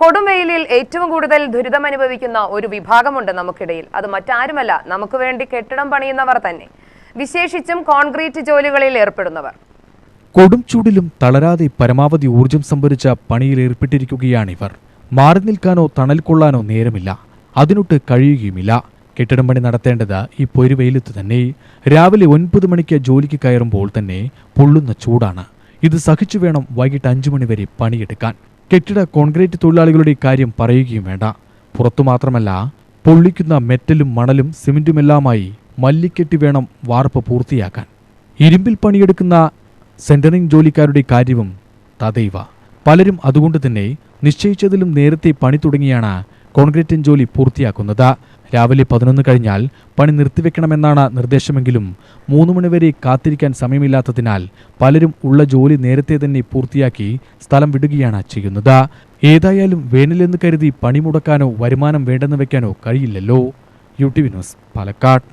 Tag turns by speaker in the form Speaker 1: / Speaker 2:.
Speaker 1: കൊടുംവെയിലിൽ ഏറ്റവും കൂടുതൽ ദുരിതമനുഭവിക്കുന്ന ഒരു വിഭാഗമുണ്ട് നമുക്കിടയിൽ. അത് മറ്റാരുമല്ല, നമുക്ക് വേണ്ടി കെട്ടിടം പണിയുന്നവർ തന്നെ, വിശേഷിച്ചും കോൺക്രീറ്റ് ജോലികളിൽ ഏർപ്പെടുന്നവർ.
Speaker 2: കൊടും ചൂടിലും തളരാതെ പരമാവധി ഊർജം സംഭരിച്ച പണിയിലേർപ്പെട്ടിരിക്കുകയാണിവർ. മാറി നിൽക്കാനോ തണൽ കൊള്ളാനോ നേരമില്ല, അതിനൊട്ട് കഴിയുകയുമില്ല. കെട്ടിടം പണി നടത്തേണ്ടത് ഈ പൊരുവെയിലത്ത് തന്നെ. രാവിലെ 9 മണിക്ക് ജോലിക്ക് കയറുമ്പോൾ തന്നെ പൊള്ളുന്ന ചൂടാണ്. ഇത് സഹിച്ചു വേണം വൈകിട്ട് 5 മണി വരെ പണിയെടുക്കാൻ. കെട്ടിട കോൺക്രീറ്റ് തൊഴിലാളികളുടെ കാര്യം പറയുകയും വേണ്ട. പുറത്തു മാത്രമല്ല, പൊള്ളിക്കുന്ന മെറ്റലും മണലും സിമന്റുമെല്ലാമായി മല്ലിക്കെട്ടി വേണം വാർപ്പ് പൂർത്തിയാക്കാൻ. ഇരുമ്പിൽ പണിയെടുക്കുന്ന സെന്ററിംഗ് ജോലിക്കാരുടെ കാര്യവും തദൈവ. പലരും അതുകൊണ്ട് തന്നെ നിശ്ചയിച്ചതിലും നേരത്തെ പണി തുടങ്ങിയാണ് കോൺക്രീറ്റ് ജോലി പൂർത്തിയാക്കുന്നത്. രാവിലെ 11 കഴിഞ്ഞാൽ പണി നിർത്തിവെക്കണമെന്നാണ് നിർദ്ദേശമെങ്കിലും 3 മണിവരെ കാത്തിരിക്കാൻ സമയമില്ലാത്തതിനാൽ പലരും ഉള്ള ജോലി നേരത്തെ തന്നെ പൂർത്തിയാക്കി സ്ഥലം വിടുകയാണ് ചെയ്യുന്നത്. ഏതായാലും വേനലെന്ന് കരുതി പണി മുടക്കാനോ വരുമാനം വേണ്ടെന്ന് വെക്കാനോ കഴിയില്ലല്ലോ. UTV news, Palakkad.